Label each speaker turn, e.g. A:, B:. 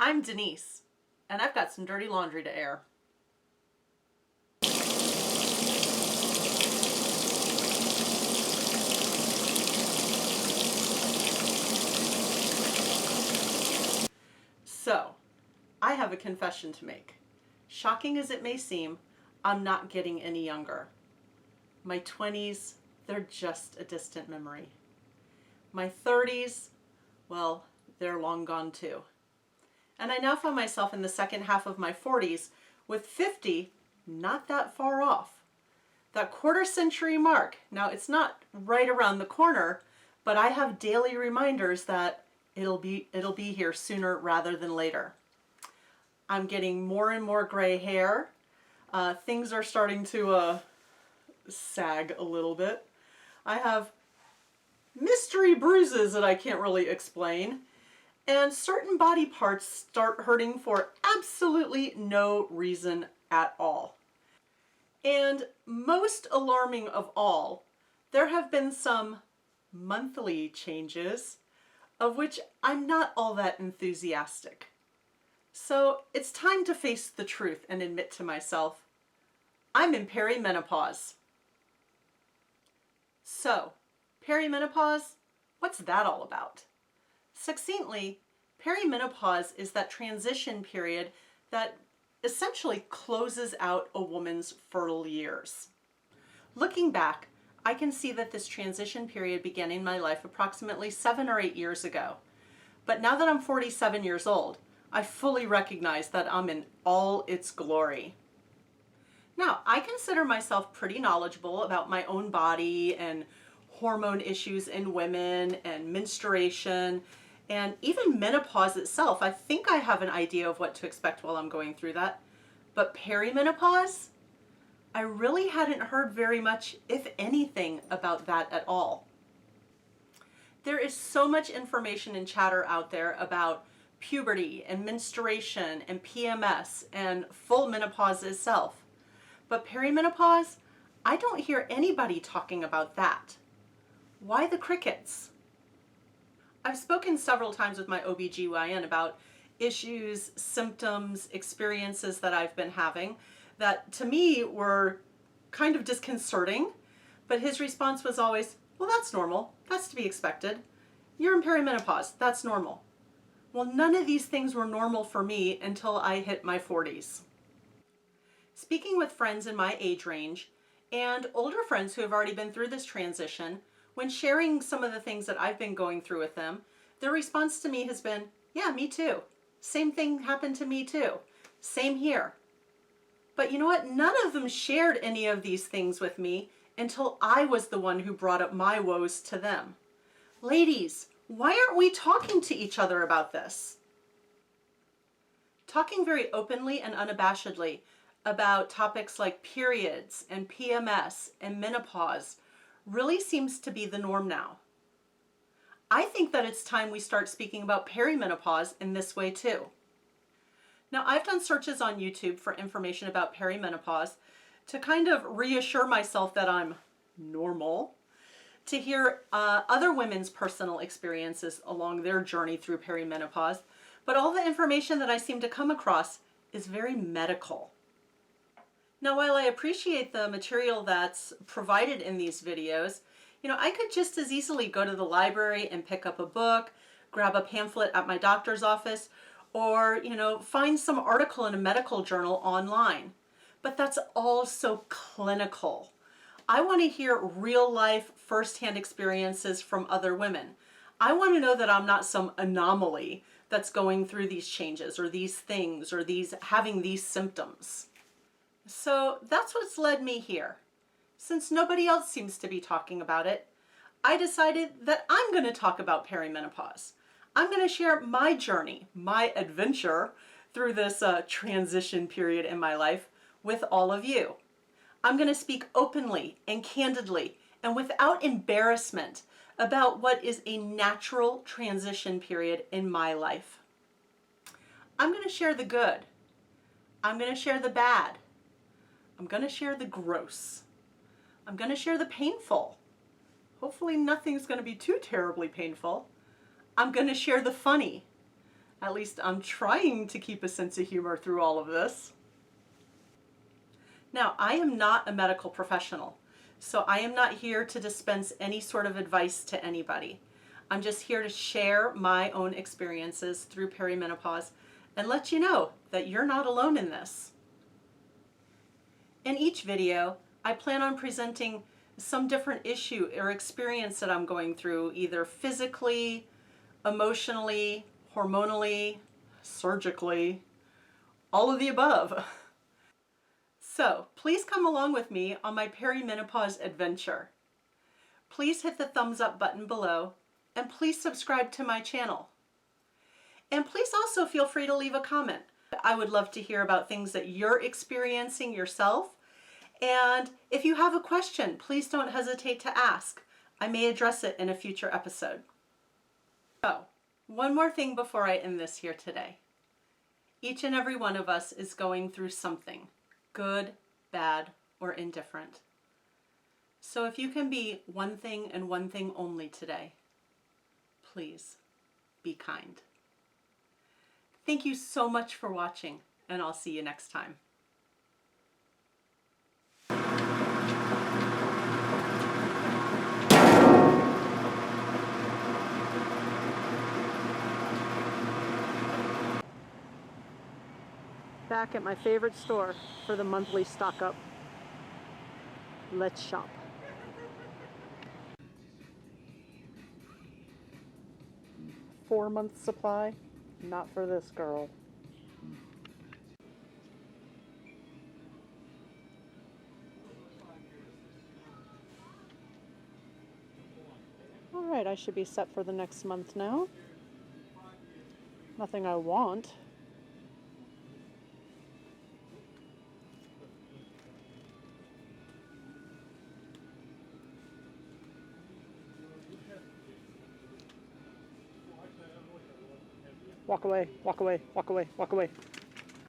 A: I'm Denise, and I've got some dirty laundry to air. So, I have a confession to make. Shocking as it may seem, I'm not getting any younger. My 20s, they're just a distant memory. My 30s, well, they're long gone too. And I now find myself in the second half of my 40s, with 50 not that far off. That quarter-century mark, now it's not right around the corner, but I have daily reminders that it'll be here sooner rather than later. I'm getting more and more gray hair. Things are starting to sag a little bit. I have mystery bruises that I can't really explain. And certain body parts start hurting for absolutely no reason at all. And most alarming of all, there have been some monthly changes of which I'm not all that enthusiastic. So it's time to face the truth and admit to myself, I'm in perimenopause. So, perimenopause, what's that all about? Succinctly, perimenopause is that transition period that essentially closes out a woman's fertile years. Looking back, I can see that this transition period began in my life approximately 7 or 8 years ago. But now that I'm 47 years old, I fully recognize that I'm in all its glory. Now, I consider myself pretty knowledgeable about my own body and hormone issues in women and menstruation and even menopause itself. I think I have an idea of what to expect while I'm going through that. But perimenopause? I really hadn't heard very much, if anything, about that at all. There is so much information and chatter out there about puberty and menstruation and PMS and full menopause itself. But perimenopause, I don't hear anybody talking about that. Why the crickets? I've spoken several times with my OBGYN about issues, symptoms, experiences that I've been having that to me were kind of disconcerting, but his response was always, well, that's normal. That's to be expected. You're in perimenopause. That's normal. Well, none of these things were normal for me until I hit my 40s. Speaking with friends in my age range and older friends who have already been through this transition, when sharing some of the things that I've been going through with them, their response to me has been, yeah, me too. Same thing happened to me too. Same here. But you know what? None of them shared any of these things with me until I was the one who brought up my woes to them. Ladies, why aren't we talking to each other about this? Talking very openly and unabashedly about topics like periods and PMS and menopause really seems to be the norm now. I think that it's time we start speaking about perimenopause in this way too. Now, I've done searches on YouTube for information about perimenopause to kind of reassure myself that I'm normal, to hear other women's personal experiences along their journey through perimenopause, but all the information that I seem to come across is very medical. Now, while I appreciate the material that's provided in these videos, I could just as easily go to the library and pick up a book, grab a pamphlet at my doctor's office, or, find some article in a medical journal online. But that's all so clinical. I want to hear real life, firsthand experiences from other women. I want to know that I'm not some anomaly that's going through these changes or these things or having these symptoms. So that's what's led me here. Since nobody else seems to be talking about it, I decided that I'm going to talk about perimenopause. I'm going to share my journey, my adventure through this transition period in my life with all of you. I'm going to speak openly and candidly and without embarrassment about what is a natural transition period in my life. I'm going to share the good. I'm going to share the bad. I'm going to share the gross. I'm going to share the painful. Hopefully nothing's going to be too terribly painful. I'm going to share the funny. At least I'm trying to keep a sense of humor through all of this. Now, I am not a medical professional, so I am not here to dispense any sort of advice to anybody. I'm just here to share my own experiences through perimenopause and let you know that you're not alone in this. In each video, I plan on presenting some different issue or experience that I'm going through, either physically, emotionally, hormonally, surgically, all of the above. So please come along with me on my perimenopause adventure. Please hit the thumbs up button below and please subscribe to my channel. And please also feel free to leave a comment. I would love to hear about things that you're experiencing yourself. And if you have a question, please don't hesitate to ask. I may address it in a future episode. So, one more thing before I end this here today. Each and every one of us is going through something, good, bad, or indifferent. So if you can be one thing and one thing only today, please be kind. Thank you so much for watching, and I'll see you next time. Back at my favorite store for the monthly stock up. Let's shop. Four-month supply? Not for this girl. Alright, I should be set for the next month now. Nothing I want. Walk away, walk away, walk away, walk away.